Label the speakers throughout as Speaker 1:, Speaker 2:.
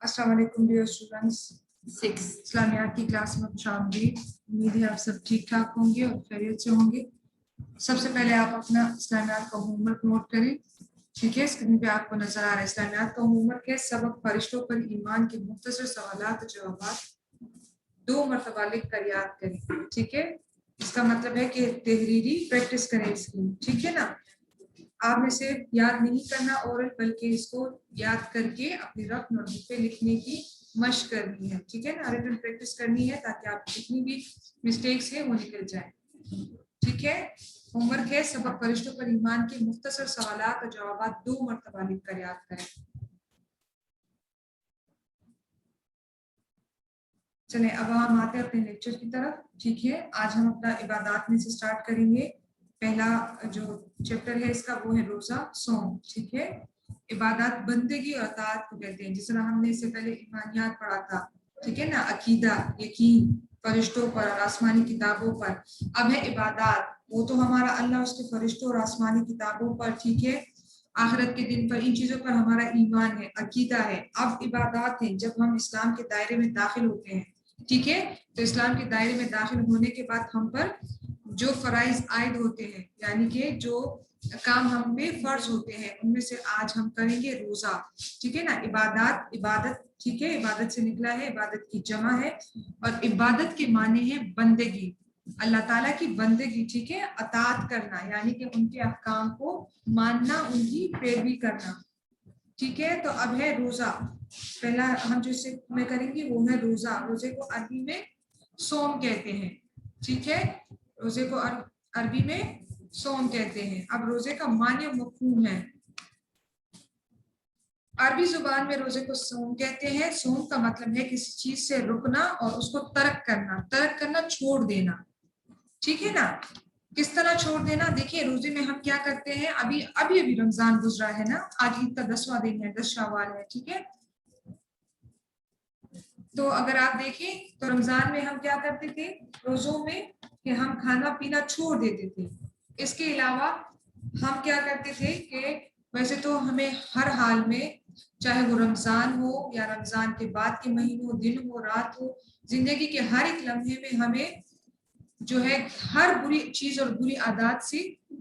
Speaker 1: अस्सलाम वालेकुम dear students. 6 इस्लामियात की क्लास में खुशामदीद। उम्मीद है आप सब ठीक ठाक होंगे और खैरियत से होंगे। सबसे पहले आप अपना इस्लामियात का होमवर्क नोट करें। ठीक है, स्क्रीन पे आपको नजर आ रहा है। इस्लामियात का होमवर्क है सबक फरिश्तों पर ईमान के मुख्तसर सवालात जवाबात 2 मरतबा लिख कर याद करें। ठीक है, इसका मतलब है कि तहरीरी प्रैक्टिस करें इसकी। ठीक है ना, आपने सिर्फ याद नहीं करना ओरल, बल्कि इसको याद करके अपनी रफ नोटबुक पे लिखने की मशक करनी है। ठीक है ना, रिटन प्रैक्टिस करनी है ताकि आप जितनी भी मिस्टेक्स है वो निकल जाए। ठीक है, होमवर्क है सबक फरिश्तों पर ईमान के मुख्तसर सवालात और जवाबात 2 मरतबा लिख कर याद करें। चलें अब हम आते हैं अपने लेक्चर की तरफ। ठीक है, आज हम अपना इबादत में से स्टार्ट करेंगे। पहला जो चैप्टर है इसका वो है रोजा सोम। ठीक है, इबादत बंदगी और अताअत को कहते हैं। जिस तरह हमने इससे पहले ईमानियात पढ़ा था। ठीक है ना, अकीदा, यकीन फरिश्तों पर और आसमानी किताबों पर। अब है इबादत, वो तो हमारा अल्लाह उसके फरिश्तों और आसमानी किताबों पर, ठीक है, आखिरत के दिन पर, इन चीजों पर हमारा ईमान है, अकीदा है। अब इबादत है जब हम इस्लाम के दायरे में दाखिल होते हैं। ठीक है, तो इस्लाम के दायरे में दाखिल होने के बाद हम पर जो फराइज आयद होते हैं, यानी कि जो काम हम में फर्ज होते हैं, उनमें से आज हम करेंगे रोजा। ठीक है ना, इबादत, इबादत, ठीक है, इबादत से निकला है, इबादत की जमा है और इबादत के माने हैं बंदगी, अल्लाह ताला की बंदगी। ठीक है, अतात करना यानी कि उनके अहकाम को मानना, उनकी पैरवी करना। ठीक है, तो अब है रोजा। पहला हम जो इससे में करेंगे वो है रोजा। रोजे को अरबी में सोम कहते हैं। ठीक है, रोजे को अरबी में सोम कहते हैं। अब रोजे का माने मफहूम है। अरबी जुबान में रोजे को सोम कहते हैं। सोम का मतलब है किसी चीज से रुकना और उसको तर्क करना। तर्क करना, छोड़ देना। ठीक है ना, किस तरह छोड़ देना? देखिए, रोजे में हम क्या करते हैं, अभी अभी अभी रमजान गुजरा है ना, आज ईद का 10वां दिन है, 10 शवाल है। ठीक है, तो अगर आप देखें तो रमजान में हम क्या करते थे रोजों में, कि हम खाना पीना छोड़ देते थे। इसके अलावा हम क्या करते थे कि वैसे तो हमें हर हाल में, चाहे वो रमजान हो या रमजान के बाद के महीने हो, दिन हो रात हो, जिंदगी के हर एक लम्हे में हमें जो है हर बुरी चीज और बुरी आदत से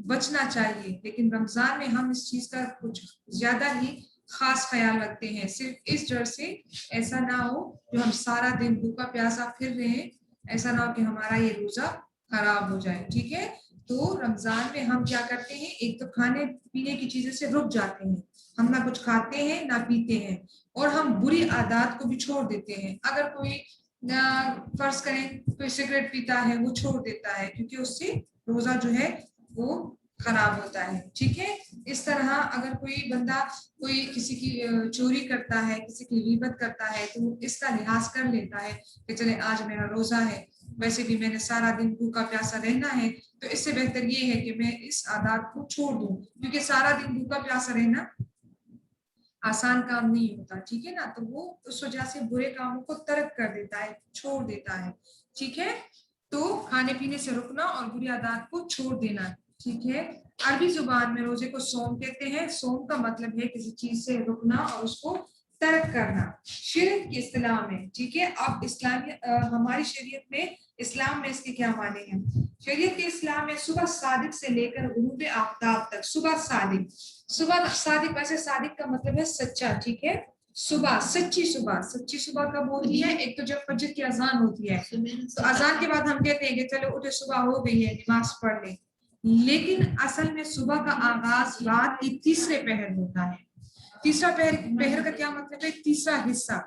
Speaker 1: बचना चाहिए। लेकिन रमजान में हम इस चीज का कुछ ज्यादा ही खास ख्याल रखते हैं, सिर्फ इस डर से ऐसा ना हो जो हम सारा दिन भूखा प्यासा फिर रहे हैं, ऐसा ना हो कि हमारा ये रोजा खराब हो जाए। ठीक है, तो रमजान में हम क्या करते हैं, एक तो खाने पीने की चीजों से रुक जाते हैं, हम ना कुछ खाते हैं ना पीते हैं, और हम बुरी आदत को भी छोड़ देते हैं। अगर कोई फर्ज करें कोई सिगरेट पीता है, वो छोड़ देता है, क्योंकि उससे रोजा जो है वो खराब होता है। ठीक है, इस तरह अगर कोई बंदा कोई किसी की चोरी करता है, किसी की गीबत करता है, तो वो इसका लिहाज कर लेता है कि चले आज मेरा रोजा है, वैसे भी मैंने सारा दिन भूखा प्यासा रहना है, तो इससे बेहतर ये है कि मैं इस आदत को छोड़ दूं, क्योंकि सारा दिन भूखा प्यासा रहना आसान काम नहीं होता। ठीक है ना, तो वो उस वजह से बुरे कामों को तर्क कर देता है, छोड़ देता है। ठीक है, तो खाने पीने से रुकना और बुरी आदत को छोड़ देना। ठीक है, अरबी जुबान में रोजे को सोम कहते हैं। सोम का मतलब है किसी चीज से रुकना और उसको तर्क करना, शरीयत की इस्तिलाह में। ठीक है, अब इस्लामी हमारी शरीयत में, इस्लाम में इसके क्या माने हैं? शरीयत के इस्लाम में सुबह सादिक से लेकर गुरूब आफ्ताब तक, सुबह सादिक, सुबह सादिक, वैसे सादिक का मतलब है सच्चा। ठीक है, सुबह, सच्ची सुबह। सच्ची सुबह कब होती है? एक तो जब फजर की अजान होती है, तो अजान के बाद हम कहते हैं कि चलो उठे, सुबह हो गई है, नमाज पढ़ ले। लेकिन असल में सुबह का आगाज रात के तीसरे पहर होता है। तीसरा पहर का क्या मतलब है? तीसरा हिस्सा।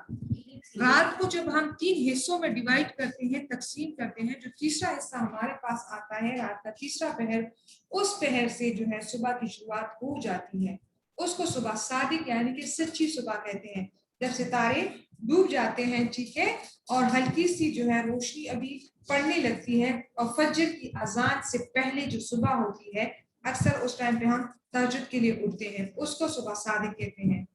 Speaker 1: रात को जब हम 3 हिस्सों में डिवाइड करते हैं, तकसीम करते हैं, जो तीसरा हिस्सा हमारे पास आता है, रात का तीसरा पहर, उस पहर से जो है सुबह की शुरुआत हो जाती है। उसको सुबह सादिक यानी कि सच्ची सुबह कहते हैं, जब सितारे डूब जाते हैं। ठीक है, और हल्की सी जो है रोशनी अभी पड़ने लगती है, और फजर की अजान से पहले जो सुबह होती है, अक्सर उस टाइम पे हम तहज्जुद के लिए उठते हैं, उसको सुबह सादिक कहते हैं।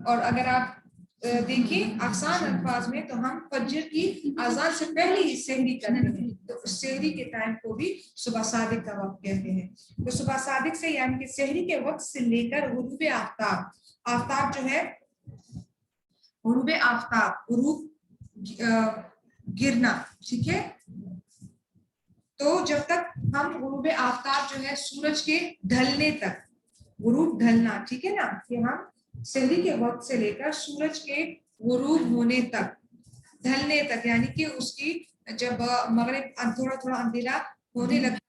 Speaker 1: और अगर आप देखिए आसान अल्फाज में, तो हम फजर की अजान से पहले ही सहरी करते हैं, तो उस सहरी के टाइम को भी सुबह सादिक का वक्त कहते हैं। तो सुबह सादिक से यानी कि सहरी के वक्त से लेकर गुरूब आफ्ताब, आफ्ताब जो है غروب आफताब, غروब गिरना, ठीक है। तो जब तक हम गुरूब आफताब जो है सूरज के ढलने तक, गुरूब ढलना, ठीक है ना, कि हम सहरी के वक्त से लेकर सूरज के गुरूब होने तक, ढलने तक, यानी कि उसकी जब मगरिब थोड़ा थोड़ा अंधेरा होने लगता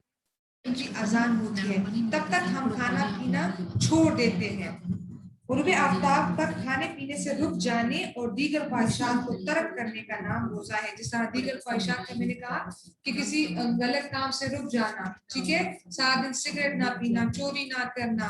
Speaker 1: की अजान होती है, तब तक हम खाना पीना छोड़ देते हैं। गुरूब आफताब तक खाने पीने से रुक जाने और दीगर ख्वाहिशात को तर्क करने का नाम रोजा है। जिस तरह दीगर ख्वाहिशात का मैंने कहा कि किसी गलत काम से रुक जाना, ठीक है, सारा दिन सिगरेट ना पीना, चोरी ना करना।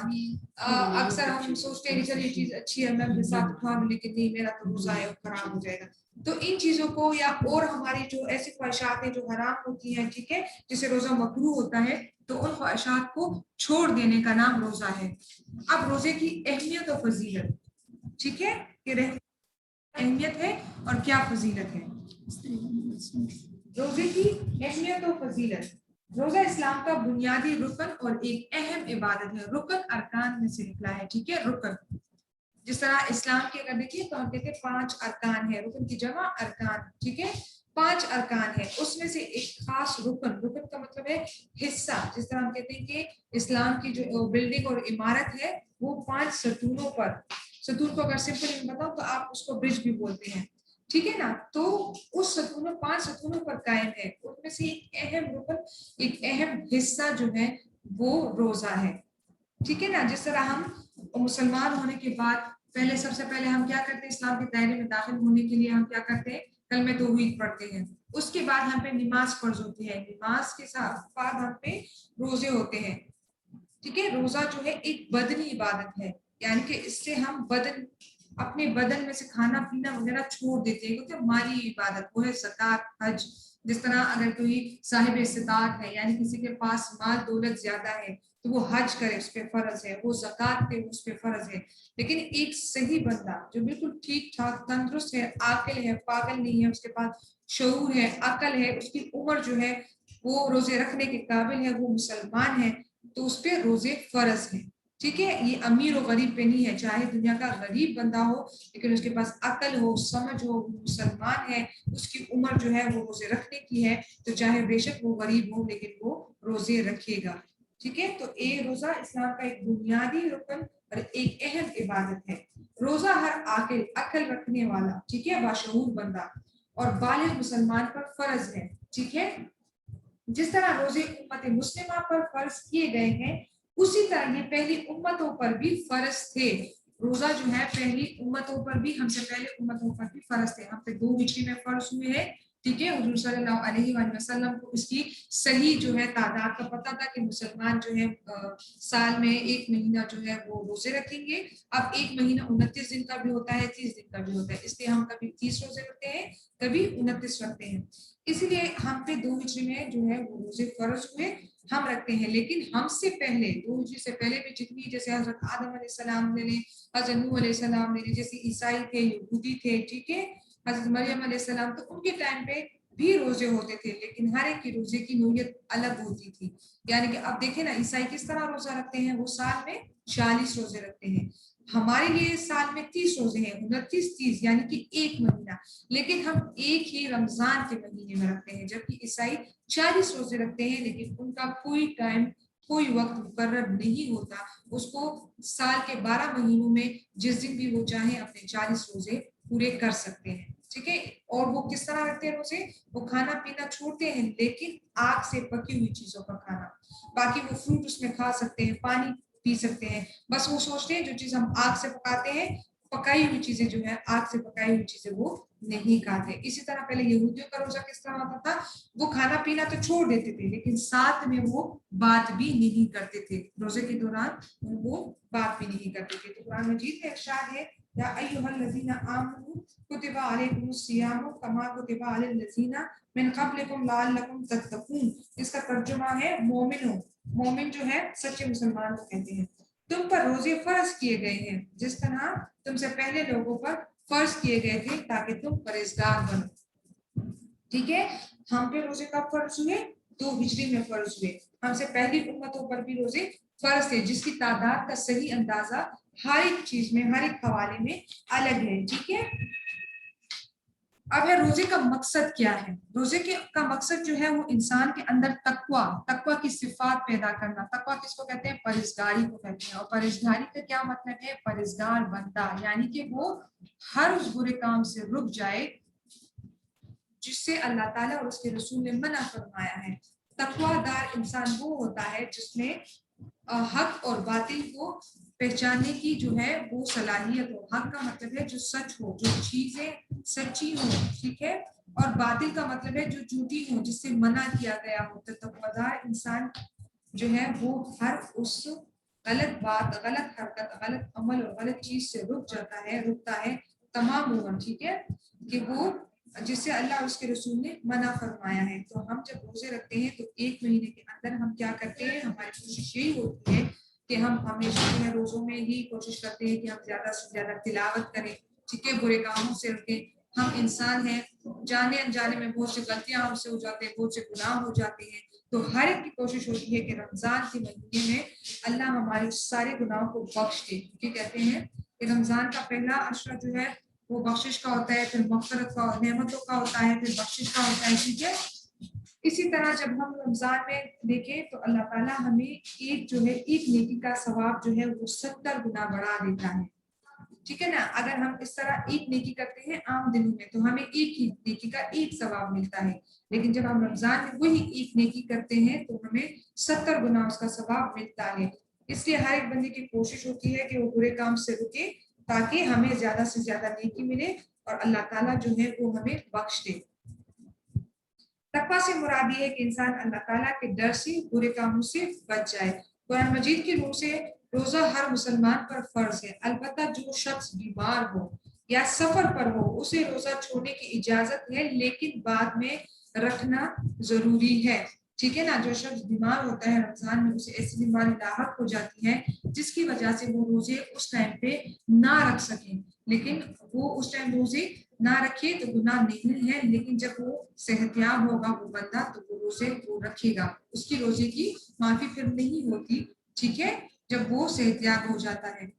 Speaker 1: अक्सर हम सोचते हैं चल ये चीज अच्छी है, मैं अपने साथ उठा लूं, लेकिन नहीं, मेरा तो रोजा है, खराब हो जाएगा। तो इन चीजों को या और हमारी जो ऐसी ख्वाहिशात है जो हराम होती हैं, ठीक है, जिसे रोजा मकरूह होता है, तो उन ख्वाहिशात को छोड़ देने का नाम रोजा है। अब रोजे की अहमियत और फजीलत, ठीक है, कि अहमियत है और क्या फजीलत है। रोजे की अहमियत और फजीलत। रोजा इस्लाम का बुनियादी रुकन और एक अहम इबादत है। रुकन अरकान में से निकला है, ठीक है, रुकन। जिस तरह इस्लाम के अगर देखिए तो हम कहते हैं 5 अरकान है, रुकन की जमा अरकान, ठीक है, 5 अरकान है, उसमें से एक खास रुकन, रुकन का मतलब है हिस्सा। जिस तरह हम कहते हैं कि इस्लाम की जो बिल्डिंग और इमारत है वो 5 सतूनों पर, सतून को अगर सिंपल में बताओ तो आप उसको ब्रिज भी बोलते हैं, ठीक है ना, तो उस सतूनों 5 सतूनों पर कायम है। उनमें से एक अहम रुकन, एक अहम हिस्सा जो है वो रोजा है, ठीक है ना। जिस तरह हम मुसलमान होने के बाद पहले, सबसे पहले हम क्या करते हैं, इस्लाम के दायरे में दाखिल होने के लिए हम क्या करते हैं, कलमे तौहीद पढ़ते हैं। उसके बाद हम पे नमाज फर्ज होती है, नमाज के साथ बाद हम पे रोजे होते हैं, ठीक है। रोजा जो है एक बदनी इबादत है, यानी कि इससे हम बदन, अपने बदन में से खाना पीना वगैरह छोड़ देते हैं, क्योंकि माली इबादत वो है ज़कात, हज। जिस तरह अगर कोई साहिब इस्तिताअत है, यानी किसी के पास माल दौलत ज्यादा है, तो वो हज करे, उस पर फर्ज है, वो ज़कात दे, उस पर फर्ज है। लेकिन एक सही बंदा जो बिल्कुल ठीक ठाक तंदुरुस्त है, आकिल है, पागल नहीं है, उसके पास शऊर है, अकल है, उसकी उम्र जो है वो रोजे रखने के काबिल है, वो मुसलमान है, तो उस पर रोजे फर्ज है, ठीक है। ये अमीर और गरीब पे नहीं है, चाहे दुनिया का गरीब बंदा हो, लेकिन उसके पास अकल हो, समझ हो, मुसलमान है, उसकी उम्र जो है वो रोजे रखने की है, तो चाहे बेशक वो गरीब हो लेकिन वो रोजे रखेगा, ठीक है। तो ये रोजा इस्लाम का एक बुनियादी रुकन और एक अहम इबादत है। रोजा हर आकिल, अकल रखने वाला, ठीक है, बाशऊर बंदा और बालिग मुसलमान पर फर्ज है, ठीक है। जिस तरह रोजे उम्मत मुस्लिमा पर फर्ज किए गए हैं, उसी तरह ये पहली उम्मतों पर भी फर्ज थे। रोजा जो है पहली उम्मतों पर भी, हमसे पहले उम्मतों पर भी फर्ज थे। हम पे 2 हिजरी में फर्ज हुए हैं, ठीक है। हुजूर सल्लल्लाहु अलैहि वसल्लम को इसकी सही जो है तादाद का पता था कि मुसलमान जो है साल में 1 महीना जो है वो रोजे रखेंगे। अब 1 महीना 29 दिन का भी होता है, 30 दिन का भी होता है, इसलिए हम कभी 30 रोजे रखते हैं, कभी 29 रखते हैं। इसलिए हम पे 2 हिजरी में जो है वो रोजे फर्ज हुए, हम रखते हैं। लेकिन हमसे पहले 2 हिजरी से पहले भी जितनी, जैसे हजरत आदम अलैहिस्सलाम ले लें, हजरत नूह अलैहिस्सलाम ले लें, जैसे ईसाई थे, यहूदी थे, ठीक है, हजरत मरियम अलैहिस्सलाम, तो उनके टाइम पे भी रोजे होते थे, लेकिन हर एक की रोजे की नोयत अलग होती थी। यानी कि अब देखें ना, ईसाई किस तरह रोजा रखते हैं, वो साल में 40 रोजे रखते हैं। हमारे लिए साल में 30 रोजे हैं, 29-30 यानी कि 1 महीना, लेकिन हम एक ही रमजान के महीने में रखते हैं, जबकि ईसाई 40 रोजे रखते हैं, लेकिन उनका कोई टाइम, कोई वक्त मुकर्रर नहीं होता। उसको साल के 12 महीनों में जिस दिन भी वो चाहे अपने 40 रोजे पूरे कर सकते हैं, ठीक है। और वो किस तरह रखते हैं रोजे, वो खाना पीना छोड़ते हैं, लेकिन आग से पकी हुई चीजों का खाना, बाकी वो फ्रूट उसमें खा सकते हैं, पानी पी सकते हैं, बस वो सोचते हैं जो चीज हम आग से पकाते हैं, पकाई हुई चीजें जो है, आग से पकाई हुई चीजें वो नहीं खाते। इसी तरह पहले यहूदियों का रोजा किस तरह होता था, वो खाना पीना तो छोड़ देते थे, लेकिन साथ में वो बात भी नहीं करते थे, रोजे के दौरान वो बात भी नहीं करते थे। तो कुरान मजीद में इरशाद है, या अय्युहल्लज़ीना आमनू कुतिबा अलैकुमुस सियामु कमा कुतिबा अलल लज़ीना मिन क़ब्लिकुम लअल्लकुम तत्तक़ून। इसका तर्जुमा है मोमिनो, मोमिन जो है सच्चे मुसलमान को कहते हैं। तुम पर रोजे फर्ज किए गए हैं जिस तरह तुमसे पहले लोगों पर फर्ज किए गए थे, ताकि तुम परहेजगार बनो, ठीक है। हम पे रोजे कब फर्ज हुए, 2 हिजरी में फर्ज हुए। हमसे पहली उम्मतों पर भी रोजे फर्ज थे, जिसकी तादाद का सही अंदाजा हर एक चीज में, हर एक हवाले में अलग है, ठीक है। अब है रोजे का मकसद क्या है। रोजे का मकसद जो है वो इंसान के अंदर तकवा की सिफात पैदा करना। तकवा किसको कहते हैं? परहेजगारी को कहते हैं। और परहेजगारी का क्या मतलब है? परहेजगार बंदा, यानी कि वो हर उस बुरे काम से रुक जाए जिससे अल्लाह ताला और उसके रसूल ने मना फरमाया है। तकवादार इंसान वो होता है जिसने हक और बातिल को पहचानने की जो है वो सलाहियत हो। हक का मतलब है जो सच हो, जो चीजें सच्ची हो, ठीक है, और बातिल का मतलब है जो झूठी हो, जिससे मना किया गया हो। तो तकवादार इंसान जो है वो हर उस गलत बात, गलत हरकत, गलत अमल और गलत चीज से रुकता है तमाम उम्र, ठीक है, कि वो जिससे अल्लाह और उसके रसूल ने मना फरमाया है। तो हम जब रोजे रखते हैं तो एक महीने के अंदर हम क्या करते हैं, हमारी कोशिश यही होती है कि हम हमेशा जो है रोजों में ही कोशिश करते हैं कि हम ज्यादा से ज्यादा तिलावत करें, ठीक है, बुरे कामों से रुकें। हम इंसान हैं, जाने अनजाने में बहुत सी गलतियां हमसे हो जाते हैं, बहुत से गुनाह हो जाते हैं। तो हर एक की कोशिश होती है कि रमजान के महीने में अल्लाह हमारे सारे गुनाहों को बख्श दे, क्योंकि कहते हैं कि रमजान का पहला अशरा जो है वो बख्शिश का होता है, फिर मग़फ़िरत का, नेमतों का होता है, फिर बख्शिश का होता है, ठीक है। इसी तरह जब हम रमजान में देखें तो अल्लाह ताला हमें एक जो है एक नेकी का सवाब जो है वो 70 गुना बढ़ा देता है, ठीक है ना। अगर हम इस तरह एक नेकी करते हैं आम दिनों में तो हमें एक ही नेकी का एक सवाब मिलता है, लेकिन जब हम रमजान में वही एक नेकी करते हैं तो हमें 70 गुना उसका सवाब मिलता है। इसलिए हर एक बंदे की कोशिश होती है कि वो बुरे काम से रुके ताकि हमें ज्यादा से ज्यादा नेकी मिले और अल्लाह ताला जो है वो हमें बख्श दे। तकवा से मुराद ये है कि इंसान अल्लाह ताला के डर से, बुरे कामों से बच जाए। कुरान मजीद की रूह से रोजा हर मुसलमान पर फर्ज है, अलबत्ता जो शख्स बीमार हो या सफर पर हो उसे रोजा छोड़ने की इजाजत है, लेकिन बाद में रखना जरूरी है, ठीक है ना। जो शख्स बीमार होता है रमजान में उसे ऐसी बीमारी लाहक हो जाती है जिसकी वजह से वो रोजे उस टाइम पे ना रख सके, लेकिन वो उस टाइम रोजे ना रखे तो गुनाह नहीं है, लेकिन जब वो सेहतयाब होगा वो बंदा तो वो रोजे वो रखेगा, उसकी रोजे की माफी फिर नहीं होती, ठीक है, जब वो सेहतयाब हो जाता है।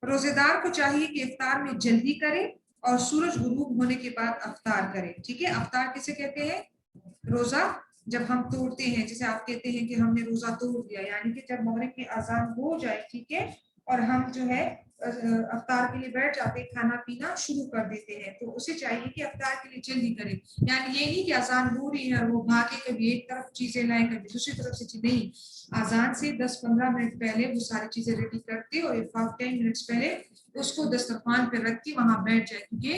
Speaker 1: रोजेदार को चाहिए कि इफ्तार में जल्दी करे और सूरज गुरूब होने के बाद अफ्तार करे, ठीक है। अफ्तार किसे कहते हैं? रोजा जब हम तोड़ते हैं, जैसे आप कहते हैं कि हमने रोजा तोड़ दिया, यानी कि जब मगरिब की अजान हो जाए, ठीक है, और हम जो है अफ्तार के लिए बैठ जाते हैं, खाना पीना शुरू कर देते हैं, तो उसे चाहिए कि अफ्तार के लिए जल्दी करे। यानी ये नहीं कि अजान हो रही है और वो भागे कभी एक तरफ चीजें लाए कभी दूसरी तरफ से चीज, नहीं, अजान से 10-15 मिनट पहले वो सारी चीजें रेडी करते और 10 मिनट्स पहले उसको दस्तरखान पे रख के वहां बैठ जाए, क्योंकि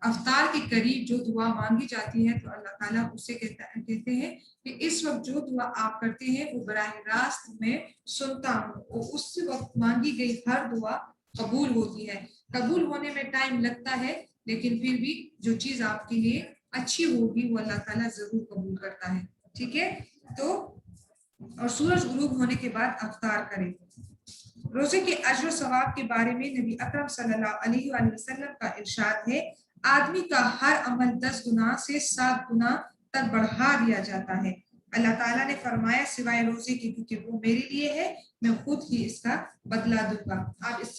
Speaker 1: अफ्तार के करीब जो दुआ मांगी जाती है तो अल्लाह ताला उससे कहते हैं कि इस वक्त जो दुआ आप करते हैं वो बराह रास्त में सुनता हूँ, और उस वक्त मांगी गई हर दुआ कबूल होती है। कबूल होने में टाइम लगता है, लेकिन फिर भी जो चीज आपके लिए अच्छी होगी वो अल्लाह ताला जरूर कबूल करता है, ठीक है। तो और सूरज गुरूब होने के बाद अफ्तार करें। रोजे के अज्र सवाब के बारे में नबी अकरम सल्लल्लाहु अलैहि वसल्लम का इरशाद है, आदमी का हर अमल 10 गुना से 7 गुना तक बढ़ा दिया जाता है। अल्लाह ताला ने फरमाया सिवाय रोजे के, क्योंकि वो मेरे लिए है, मैं खुद ही इसका बदला दूंगा। आप इस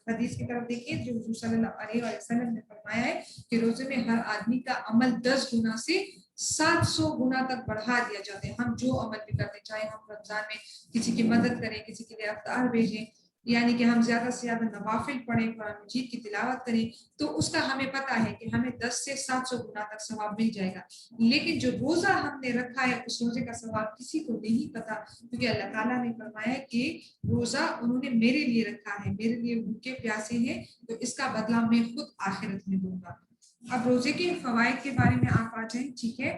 Speaker 1: हदीस की तरफ देखिए जो हुजूर सल्लल्लाहु अलैहि वसल्लम ने फरमाया है कि रोजे में हर आदमी का अमल 10 गुना से 700 गुना तक बढ़ा दिया जाता है। हम जो अमल भी करते चाहे हम रमजान में किसी की मदद करें, किसी के लिए अफ्तार भेजें, यानी कि हम ज्यादा से ज्यादा नवाफिल पढ़ें, कुरान मजीद की तिलावत करें, तो उसका हमें पता है कि हमें 10 से 700 गुना तक सवाब मिल जाएगा। लेकिन जो रोजा हमने रखा है उस रोजे का सवाब किसी को नहीं पता, क्योंकि अल्लाह ताला ने फरमाया कि रोजा उन्होंने मेरे लिए रखा है, मेरे लिए भूखे प्यासे हैं, तो इसका बदला मैं खुद आखिरत में दूंगा। अब रोजे के फवाइद के बारे में आप आ जाए, ठीक है।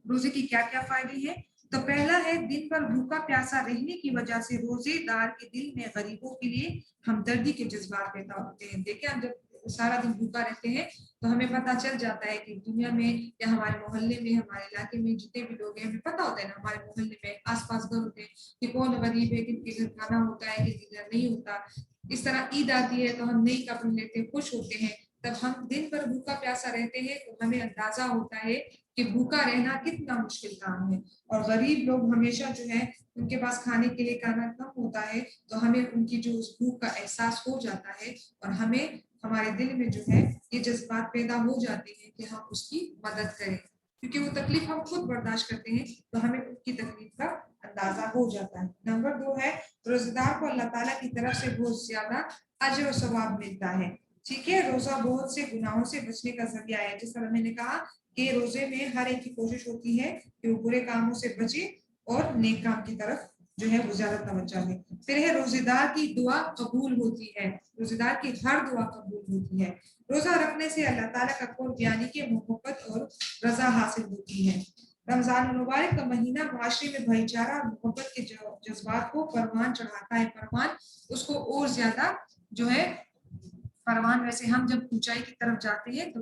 Speaker 1: रोजे की क्या क्या फायदे हैं? तो पहला है दिन भर भूखा प्यासा रहने की वजह से रोजेदार के दिल में गरीबों के लिए हमदर्दी के जज्बात पैदा होते हैं। देखिए हम जब सारा दिन भूखा रहते हैं तो हमें पता चल जाता है कि दुनिया में या हमारे मोहल्ले में, हमारे इलाके में जितने भी लोग हैं, हमें पता होता है ना, हमारे मोहल्ले में आसपास घर होते हैं कि कौन गरीब है, किनके घर खाना होता है, किनके घर नहीं होता। इस तरह ईद आती है तो हम नई कपड़े लेते हैं, खुश होते हैं। तब हम दिन भर भूखा प्यासा रहते हैं तो हमें अंदाजा होता है کہ भूखा रहना कितना मुश्किल काम है और गरीब लोग हमेशा जो है उनके पास खाने के लिए खाना कम होता है तो हमें उनकी जो उस भूख का एहसास हो जाता है और हमें हमारे दिल में जो है ये जज्बात पैदा हो जाते हैं कि हम उसकी मदद करें क्योंकि वो तकलीफ हम खुद बर्दाश्त करते हैं तो हमें उनकी तकलीफ का अंदाजा हो जाता है। नंबर 2 है रोजेदार को अल्लाह ताला की तरफ से बहुत ज्यादा अजर और सवाब मिलता है। ठीक है, रोजा बहुत से गुनाहों से बचने का जरिया है। जिस तरह मैंने कहा कि रोजे में हर एक की कोशिश होती है कि वो बुरे कामों से बचे और नेक काम की तरफ जो है वो ज्यादा तवज्जो है। फिर है रोजेदार की दुआ कबूल होती है, रोजेदार की हर दुआ कबूल होती है। रोजा रखने से अल्लाह ताला का कुर्ब यानी कि मोहब्बत और रजा हासिल होती है। रमजान मुबारक का महीना माशरे में भाईचारा और मोहब्बत के जज्बात को परवान चढ़ाता है। परवान उसको और ज्यादा जो है परवान, वैसे हम जब ऊंचाई की तरफ जाते हैं तो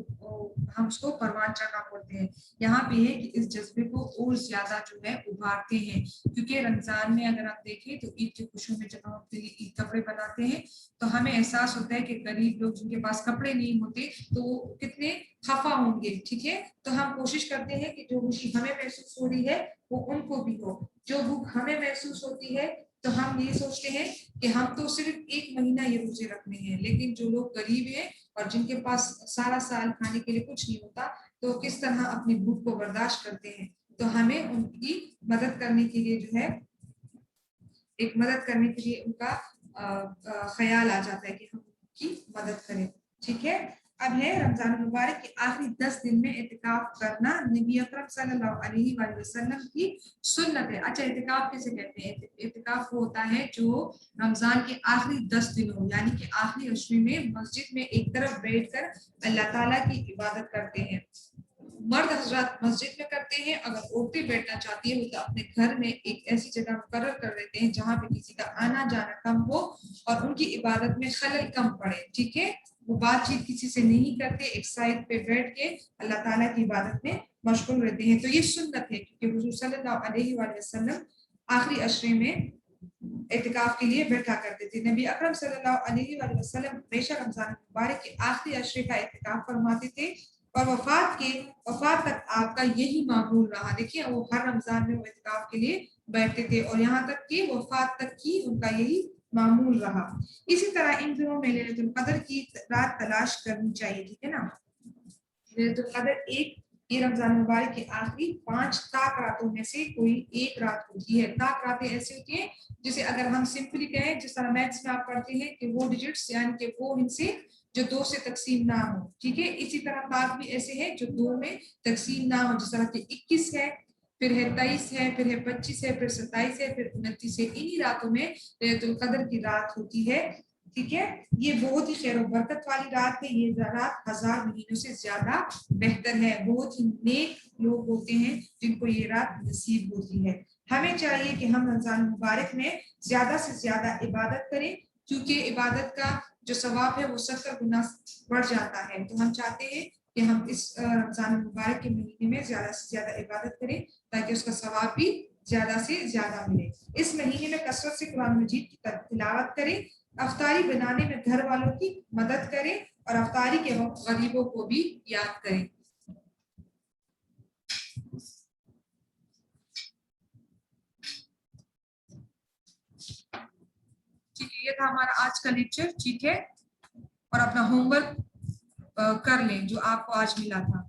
Speaker 1: हम उसको परवान चढ़ना बोलते हैं। यहाँ पे है कि इस जज्बे को और ज्यादा जो है उभारते हैं क्योंकि रमजान में अगर आप देखें तो ईद की खुशियों में जब हम अपने लिए ईद कपड़े बनाते हैं तो हमें एहसास होता है कि गरीब लोग जिनके पास कपड़े नहीं होते तो वो कितने खफा होंगे। ठीक है, तो हम कोशिश करते हैं कि जो खुशी हमें महसूस हो रही है वो उनको भी हो, जो भूख हमें महसूस होती है तो हम ये सोचते हैं कि हम तो सिर्फ एक महीना ये रोजे रखने हैं, लेकिन जो लोग गरीब हैं और जिनके पास सारा साल खाने के लिए कुछ नहीं होता तो किस तरह अपनी भूख को बर्दाश्त करते हैं। तो हमें उनकी मदद करने के लिए जो है मदद करने के लिए उनका ख्याल आ जाता है कि हम उनकी मदद करें। ठीक है, अब है रमजान मुबारक के आखिरी 10 दिन में इतिकाफ करना नबी अकरम सल्लल्लाहु अलैहि वसल्लम की सुन्नत है। अच्छा, इतिकाफ किसे कहते हैं? इतिकाफ वो होता है जो रमजान के आखिरी 10 दिनों यानी कि आखिरी अशरे में मस्जिद में एक तरफ बैठकर अल्लाह ताला की इबादत करते हैं। मर्द हजरात मस्जिद में करते हैं, अगर औरतें बैठना चाहती है तो अपने घर में एक ऐसी जगह मुकर्रर कर देते हैं जहाँ पे किसी का आना जाना कम हो और उनकी इबादत में खलल कम पड़े। ठीक है, वो बातचीत किसी से नहीं करते, एक साइड पे बैठ के अल्लाह ताला की इबादत में मशगूल रहते हैं। तो ये सुन्नत है क्योंकि हुजूर सल्लल्लाहु अलैहि वसल्लम आखिरी अशरे में इतिकाफ के लिए बैठा करते थे। नबी अकरम सल्लल्लाहु अलैहि वसल्लम हमेशा रमजान मुबारक के आखिरी अशरे का इतिकाफ फरमाते थे और वफात तक आपका यही मामूल रहा। देखिए, वो हर रमजान में वो इतिकाफ के लिए बैठते थे और यहाँ तक कि वफात तक की उनका यही मामूल रहा। इसी तरह इन दिनों में लैलतुल कद्र की रात तलाश करनी चाहिए। ठीक है ना, लैलतुल कद्र ये रमजान मुबारक के आखिरी 5 ताक रातों में से कोई एक रात होती है। ताक रातें ऐसी होती हैं जिसे अगर हम सिंपली कहें, जिस तरह मैथ्स में आप पढ़ते हैं कि वो डिजिट्स यानी कि वो हिस्से जो 2 से तकसीम ना हो। ठीक है, इसी तरह ताक भी ऐसे है जो 2 में तकसीम ना हो, जिस तरह के 21 है, फिर है 23 है, फिर है 25 है, फिर 27 है, फिर 29 है। इन्हीं रातों में लैलतुल कद्र की रात होती है। ठीक है, ये बहुत ही खैर बरकत वाली रात है। ये रात 1000 महीनों से ज्यादा बेहतर है। बहुत ही नेक लोग होते हैं जिनको ये रात नसीब होती है। हमें चाहिए कि हम रमजान मुबारक में ज्यादा से ज्यादा इबादत करें क्योंकि इबादत का जो सवाब है वो 70 गुना बढ़ जाता है। तो हम चाहते हैं कि हम इस रमजान मुबारक के महीने में ज्यादा से ज्यादा इबादत करें ताकि उसका सवाब भी ज्यादा से ज्यादा मिले। इस महीने में कसरत से कुरान मजीद की तिलावत करें, अफ्तारी बनाने में घर वालों की मदद करें और अफ्तारी के वक्त गरीबों को भी याद करें। ठीक है, ये था हमारा आज का लेक्चर। ठीक है, और अपना होमवर्क कर लें जो आपको आज मिला था।